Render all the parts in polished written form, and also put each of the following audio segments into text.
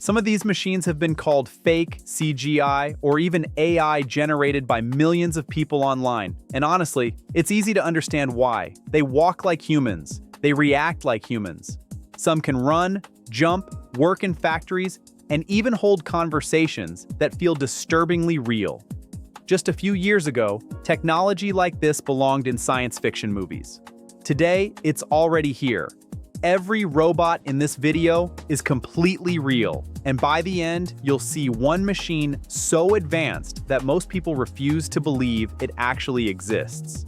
Some of these machines have been called fake CGI or even AI generated by millions of people online. And honestly, it's easy to understand why. They walk like humans. They react like humans. Some can run, jump, work in factories, and even hold conversations that feel disturbingly real. Just a few years ago, technology like this belonged in science fiction movies. Today, it's already here. Every robot in this video is completely real, and by the end, you'll see one machine so advanced that most people refuse to believe it actually exists.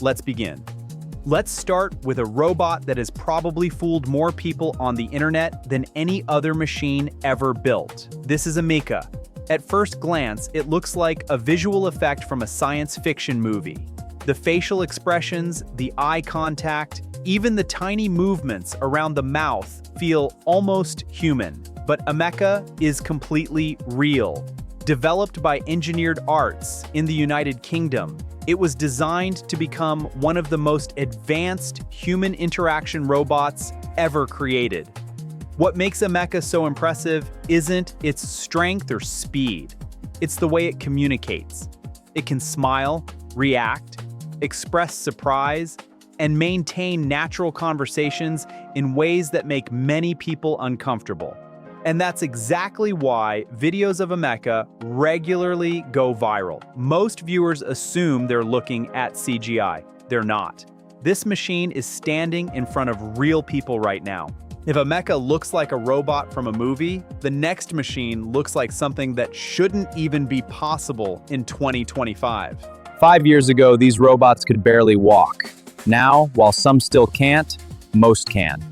Let's begin. Let's start with a robot that has probably fooled more people on the internet than any other machine ever built. This is Ameca. At first glance, it looks like a visual effect from a science fiction movie. The facial expressions, the eye contact, even the tiny movements around the mouth feel almost human. But Ameca is completely real. Developed by Engineered Arts in the United Kingdom, it was designed to become one of the most advanced human interaction robots ever created. What makes Ameca so impressive isn't its strength or speed. It's the way it communicates. It can smile, react, express surprise, and maintain natural conversations in ways that make many people uncomfortable. And that's exactly why videos of Ameca regularly go viral. Most viewers assume they're looking at CGI. They're not. This machine is standing in front of real people right now. If Ameca looks like a robot from a movie, the next machine looks like something that shouldn't even be possible in 2025. 5 years ago, these robots could barely walk. Now, while some still can't, most can.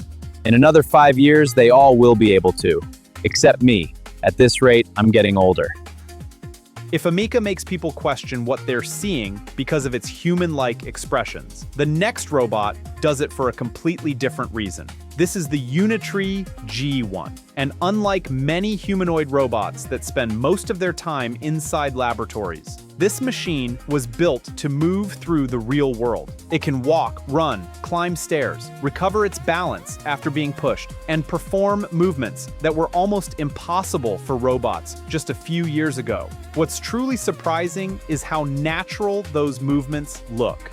In another 5 years, they all will be able to. Except me. At this rate, I'm getting older. If Ameca makes people question what they're seeing because of its human-like expressions, the next robot does it for a completely different reason. This is the Unitree G1. And unlike many humanoid robots that spend most of their time inside laboratories, this machine was built to move through the real world. It can walk, run, climb stairs, recover its balance after being pushed, and perform movements that were almost impossible for robots just a few years ago. What's truly surprising is how natural those movements look.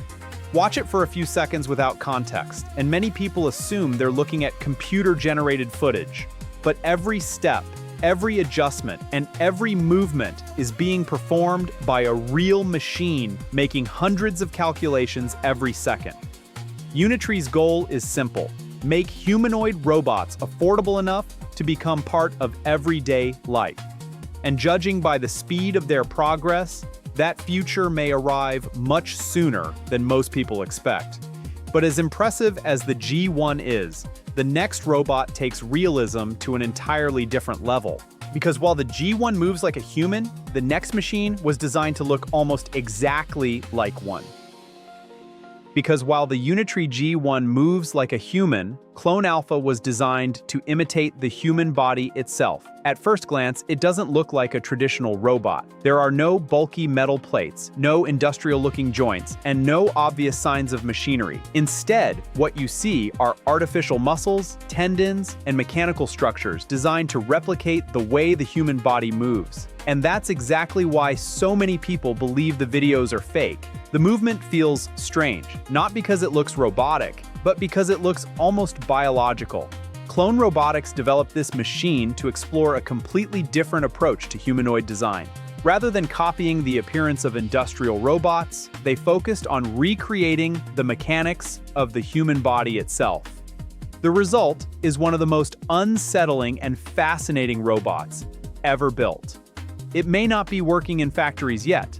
Watch it for a few seconds without context, and many people assume they're looking at computer-generated footage. But every step, every adjustment, and every movement is being performed by a real machine making hundreds of calculations every second. Unitree's goal is simple: make humanoid robots affordable enough to become part of everyday life. And judging by the speed of their progress, that future may arrive much sooner than most people expect. But as impressive as the G1 is, the next robot takes realism to an entirely different level. Because while the G1 moves like a human, the next machine was designed to look almost exactly like one. Because while the Unitree G1 moves like a human, Clone Alpha was designed to imitate the human body itself. At first glance, it doesn't look like a traditional robot. There are no bulky metal plates, no industrial-looking joints, and no obvious signs of machinery. Instead, what you see are artificial muscles, tendons, and mechanical structures designed to replicate the way the human body moves. And that's exactly why so many people believe the videos are fake. The movement feels strange, not because it looks robotic, but because it looks almost biological. Clone Robotics developed this machine to explore a completely different approach to humanoid design. Rather than copying the appearance of industrial robots, they focused on recreating the mechanics of the human body itself. The result is one of the most unsettling and fascinating robots ever built. It may not be working in factories yet,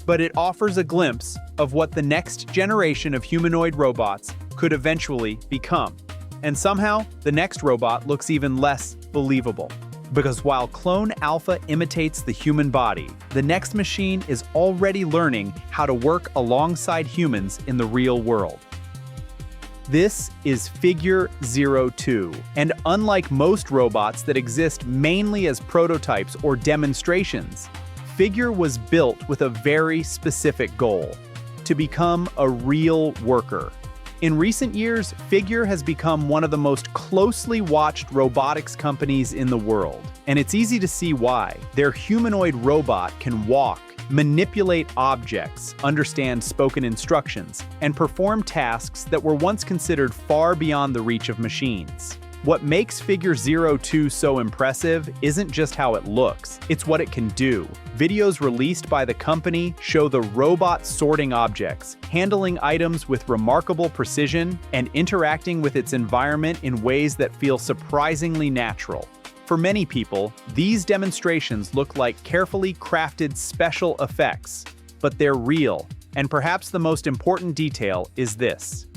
but it offers a glimpse of what the next generation of humanoid robots could eventually become. And somehow, the next robot looks even less believable. Because while Clone Alpha imitates the human body, the next machine is already learning how to work alongside humans in the real world. This is Figure 02, and unlike most robots that exist mainly as prototypes or demonstrations, Figure was built with a very specific goal: to become a real worker. In recent years, Figure has become one of the most closely watched robotics companies in the world. And it's easy to see why. Their humanoid robot can walk, manipulate objects, understand spoken instructions, and perform tasks that were once considered far beyond the reach of machines. What makes Figure 02 so impressive isn't just how it looks, it's what it can do. Videos released by the company show the robot sorting objects, handling items with remarkable precision, and interacting with its environment in ways that feel surprisingly natural. For many people, these demonstrations look like carefully crafted special effects, but they're real. And perhaps the most important detail is this.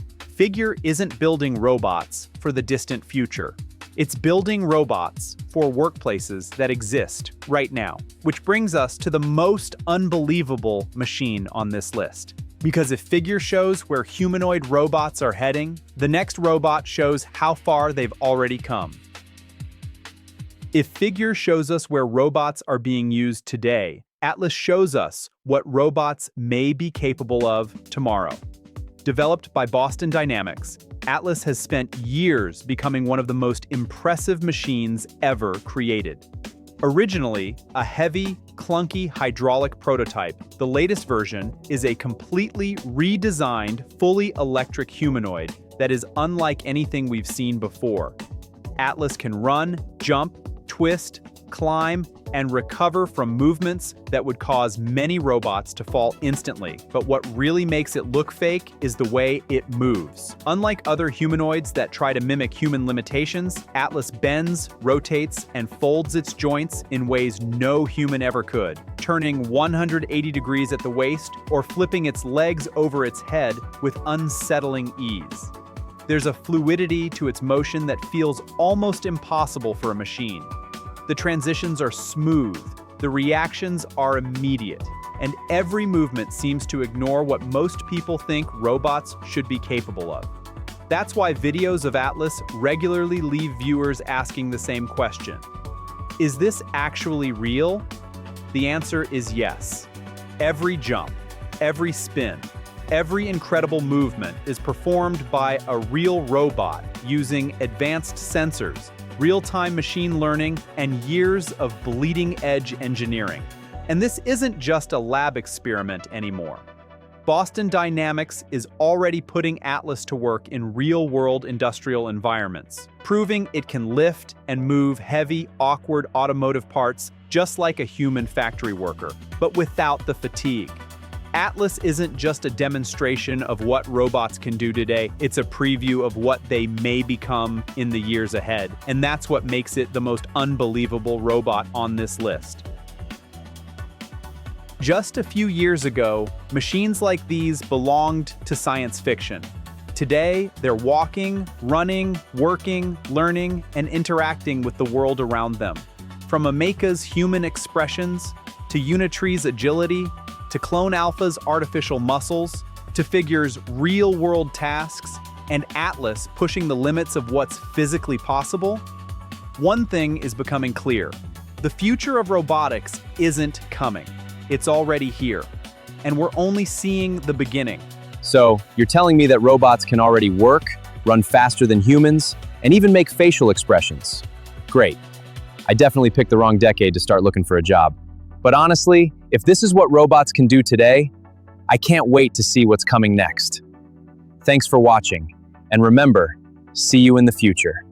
Figure isn't building robots for the distant future. It's building robots for workplaces that exist right now, which brings us to the most unbelievable machine on this list. Because if Figure shows where humanoid robots are heading, the next robot shows how far they've already come. If Figure shows us where robots are being used today, Atlas shows us what robots may be capable of tomorrow. Developed by Boston Dynamics, Atlas has spent years becoming one of the most impressive machines ever created. Originally a heavy, clunky hydraulic prototype, the latest version is a completely redesigned, fully electric humanoid that is unlike anything we've seen before. Atlas can run, jump, twist, climb, and recover from movements that would cause many robots to fall instantly. But what really makes it look fake is the way it moves. Unlike other humanoids that try to mimic human limitations, Atlas bends, rotates, and folds its joints in ways no human ever could, turning 180 degrees at the waist or flipping its legs over its head with unsettling ease. There's a fluidity to its motion that feels almost impossible for a machine. The transitions are smooth, the reactions are immediate, and every movement seems to ignore what most people think robots should be capable of. That's why videos of Atlas regularly leave viewers asking the same question. Is this actually real? The answer is yes. Every jump, every spin, every incredible movement is performed by a real robot using advanced sensors, real-time machine learning, and years of bleeding-edge engineering. And this isn't just a lab experiment anymore. Boston Dynamics is already putting Atlas to work in real-world industrial environments, proving it can lift and move heavy, awkward automotive parts just like a human factory worker, but without the fatigue. Atlas isn't just a demonstration of what robots can do today, it's a preview of what they may become in the years ahead. And that's what makes it the most unbelievable robot on this list. Just a few years ago, machines like these belonged to science fiction. Today, they're walking, running, working, learning, and interacting with the world around them. From Ameca's human expressions, to Unitree's agility, to Clone Alpha's artificial muscles, to Figure's real-world tasks, and Atlas pushing the limits of what's physically possible, one thing is becoming clear. The future of robotics isn't coming. It's already here. And we're only seeing the beginning. So, you're telling me that robots can already work, run faster than humans, and even make facial expressions? Great. I definitely picked the wrong decade to start looking for a job. But honestly, if this is what robots can do today, I can't wait to see what's coming next. Thanks for watching, and remember, see you in the future.